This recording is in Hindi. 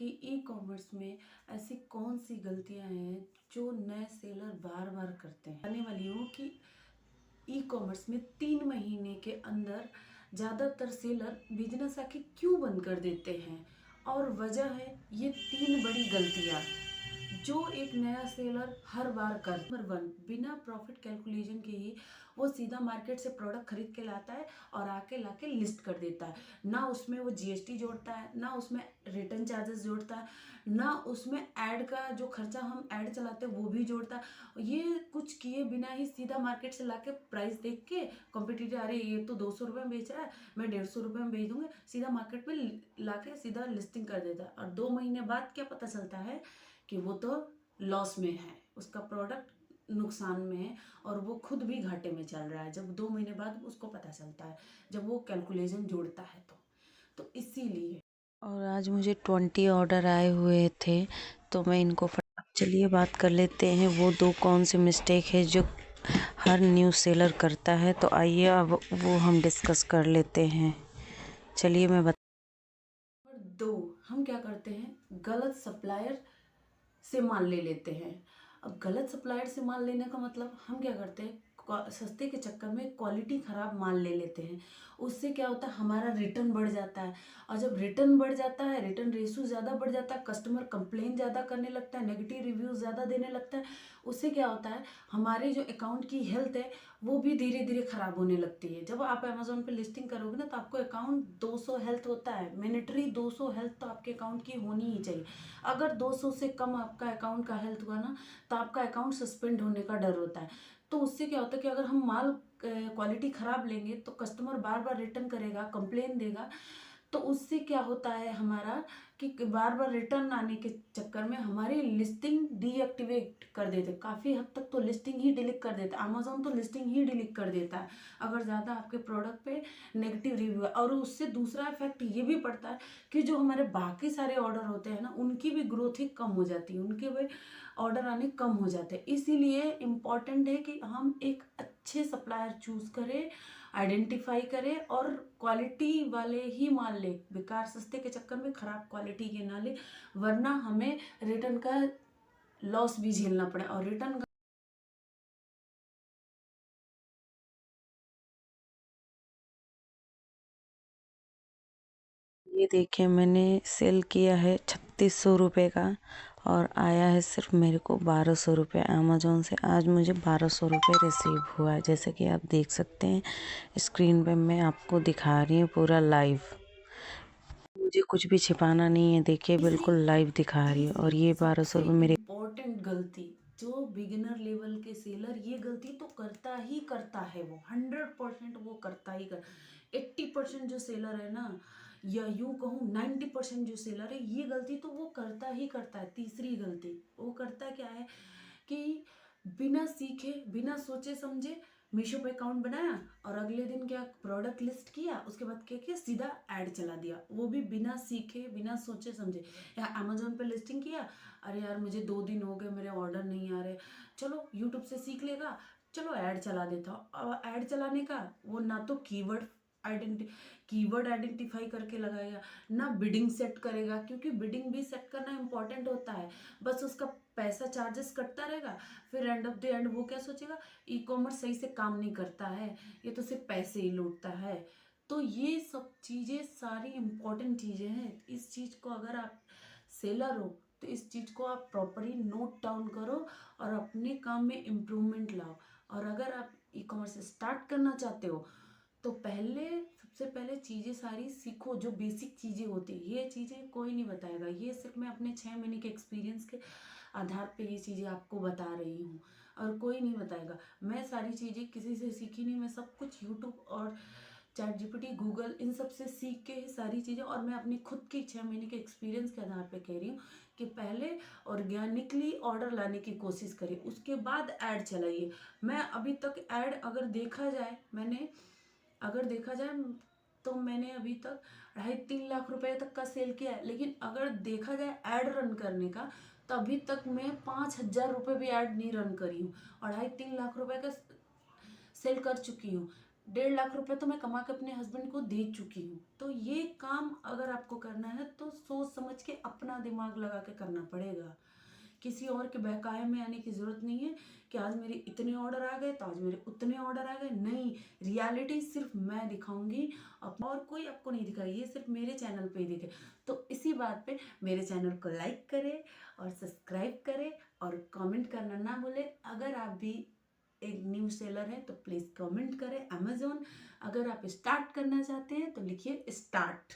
कि ई कॉमर्स में ऐसी कौन सी गलतियां हैं जो नए सेलर बार बार करते हैं। आने वाली हूँ कि ई कॉमर्स में 3 महीने के अंदर ज़्यादातर सेलर बिजनेस आके क्यों बंद कर देते हैं, और वजह है ये 3 बड़ी गलतियाँ जो एक नया सेलर हर बार कर। नंबर 1, बिना प्रॉफिट कैलकुलेशन के ही वो सीधा मार्केट से प्रोडक्ट खरीद के लाता है और आके लाके लिस्ट कर देता है। ना उसमें वो जीएसटी जोड़ता है, ना उसमें रिटर्न चार्जेस जोड़ता है, ना उसमें ऐड का जो खर्चा हम ऐड चलाते हैं वो भी जोड़ता है। ये कुछ किए बिना ही सीधा मार्केट से लाके प्राइस देख के कॉम्पिटिटर, अरे ये तो 200 रुपये में बेच रहा है, मैं 150 रुपये में बेच दूंगा, सीधा मार्केट में लाके सीधा लिस्टिंग कर देता है। और 2 महीने बाद क्या पता चलता है कि वो तो लॉस में है, उसका प्रोडक्ट नुकसान में है और वो खुद भी घाटे में चल रहा है। जब 2 महीने बाद उसको पता चलता है, जब वो कैलकुलेशन जोड़ता है तो इसीलिए। और आज मुझे 20 ऑर्डर आए हुए थे, तो मैं इनको चलिए बात कर लेते हैं वो 2 कौन सी मिस्टेक है जो हर न्यू सेलर करता है। तो आइए अब वो हम डिस्कस कर लेते हैं। चलिए मैं नंबर 2, हम क्या करते हैं, गलत सप्लायर से माल ले लेते हैं। अब गलत सप्लायर से माल लेने का मतलब हम क्या करते हैं, सस्ते के चक्कर में क्वालिटी ख़राब माल ले लेते हैं। उससे क्या होता है, हमारा रिटर्न बढ़ जाता है, और जब रिटर्न बढ़ जाता है, रिटर्न रेशो ज़्यादा बढ़ जाता है, कस्टमर कंप्लेन ज़्यादा करने लगता है, नेगेटिव रिव्यूज़ ज़्यादा देने लगता है। उससे क्या होता है, हमारे जो अकाउंट की हेल्थ है वो भी धीरे धीरे ख़राब होने लगती है। जब आप अमेजोन पे लिस्टिंग करोगे ना, तो आपको अकाउंट 200 हेल्थ होता है, मैंडेटरी 200 हेल्थ तो आपके अकाउंट की होनी ही चाहिए। अगर 200 से कम आपका अकाउंट का हेल्थ हुआ ना, तो आपका अकाउंट सस्पेंड होने का डर होता है। तो उससे क्या होता है कि अगर हम माल क्वालिटी ख़राब लेंगे तो कस्टमर बार बार रिटर्न करेगा, कंप्लेन देगा। तो उससे क्या होता है हमारा कि बार बार रिटर्न आने के चक्कर में हमारी लिस्टिंग डीएक्टिवेट कर देते, काफ़ी हद तक तो लिस्टिंग ही डिलीट कर देता है। अमेजोन तो लिस्टिंग ही डिलीट कर देता है अगर ज़्यादा आपके प्रोडक्ट पे नेगेटिव रिव्यू है। और उससे दूसरा इफेक्ट ये भी पड़ता है कि जो हमारे बाकी सारे ऑर्डर होते हैं ना, उनकी भी ग्रोथ ही कम हो जाती है, उनके भी ऑर्डर आने कम हो जाते हैं। इसीलिए इम्पॉर्टेंट है कि हम एक अच्छे सप्लायर चूज करें, आइडेंटिफाई करें और क्वालिटी वाले ही माल ले, बेकार सस्ते के चक्कर में खराब क्वालिटी के ना ले, वरना हमें रिटर्न का लॉस भी झेलना पड़े। और रिटर्न का ये देखिए मैंने सेल किया है 3600 रुपये का और आया है सिर्फ मेरे को 1200 रुपये अमेजोन से। आज मुझे 1200 रुपये रिसीव हुआ है, जैसे कि आप देख सकते हैं स्क्रीन पे मैं आपको दिखा रही हूँ पूरा लाइव। मुझे कुछ भी छिपाना नहीं है, देखिए बिल्कुल लाइव दिखा रही हूँ। और ये 1200 रुपये मेरे इम्पोर्टेंट गलती जो बिगिनर लेवल के सेलर ये गलती तो करता ही करता है, वो 100% वो करता ही कर। 80% जो सेलर है ना, या यूं कहूँ 90% जो सेलर है, ये गलती तो वो करता ही करता है। तीसरी गलती वो करता क्या है कि बिना सीखे बिना सोचे समझे मीशो पे अकाउंट बनाया और अगले दिन क्या प्रोडक्ट लिस्ट किया, उसके बाद क्या किया, सीधा ऐड चला दिया, वो भी बिना सीखे बिना सोचे समझे। या अमेजोन पे लिस्टिंग किया, अरे यार मुझे 2 दिन हो गए मेरे ऑर्डर नहीं आ रहे, चलो यूट्यूब से सीख लेगा, चलो ऐड चला देता हूँ। ऐड चलाने का वो ना तो कीवर्ड आइडेंटिफाई करके लगाएगा, ना बिडिंग सेट करेगा, क्योंकि बिडिंग भी सेट करना इंपॉर्टेंट होता है। बस उसका पैसा चार्जेस कटता रहेगा, फिर एंड ऑफ द एंड वो क्या सोचेगा, ई कॉमर्स सही से काम नहीं करता है, ये तो सिर्फ पैसे ही लूटता है। तो ये सब चीज़ें सारी इंपॉर्टेंट चीज़ें हैं। इस चीज़ को अगर आप सेलर हो तो इस चीज़ को आप प्रॉपरली नोट डाउन करो और अपने काम में इम्प्रूवमेंट लाओ। और अगर आप ई कॉमर्स स्टार्ट करना चाहते हो तो सबसे पहले चीज़ें सारी सीखो, जो बेसिक चीज़ें होती है। ये चीज़ें कोई नहीं बताएगा, ये सिर्फ मैं अपने 6 महीने के एक्सपीरियंस के आधार पे ये चीज़ें आपको बता रही हूँ, और कोई नहीं बताएगा। मैं सारी चीज़ें किसी से सीखी नहीं, मैं सब कुछ यूट्यूब और चैट जीपीटी, गूगल, इन सब से सीख के सारी चीज़ें, और मैं अपनी खुद की 6 महीने के एक्सपीरियंस के आधार पे कह रही हूँ कि पहले ऑर्गेनिकली ऑर्डर लाने की कोशिश करिए, उसके बाद ऐड चलाइए। मैं अभी तक ऐड अगर देखा जाए तो मैंने अभी तक 2.5-3 लाख रुपए तक का सेल किया है। लेकिन अगर देखा जाए ऐड रन करने का, तो अभी तक मैं 5,000 रुपये भी ऐड नहीं रन करी हूँ और 2.5-3 लाख रुपए का सेल कर चुकी हूँ। 1.5 लाख रुपए तो मैं कमा के अपने हस्बैंड को दे चुकी हूँ। तो ये काम अगर आपको करना है तो सोच समझ के अपना दिमाग लगा के करना पड़ेगा। किसी और के बहकावे में आने की ज़रूरत नहीं है कि आज मेरे इतने ऑर्डर आ गए तो आज मेरे उतने ऑर्डर आ गए। नहीं, रियलिटी सिर्फ मैं दिखाऊंगी और कोई आपको नहीं दिखाएगी, ये सिर्फ मेरे चैनल पे ही दिखे। तो इसी बात पे मेरे चैनल को लाइक करें और सब्सक्राइब करें और कमेंट करना ना भूलें। अगर आप भी एक न्यू सेलर है तो प्लीज़ कमेंट करें। अमेज़ॉन, अगर आप स्टार्ट करना चाहते हैं तो लिखिए स्टार्ट।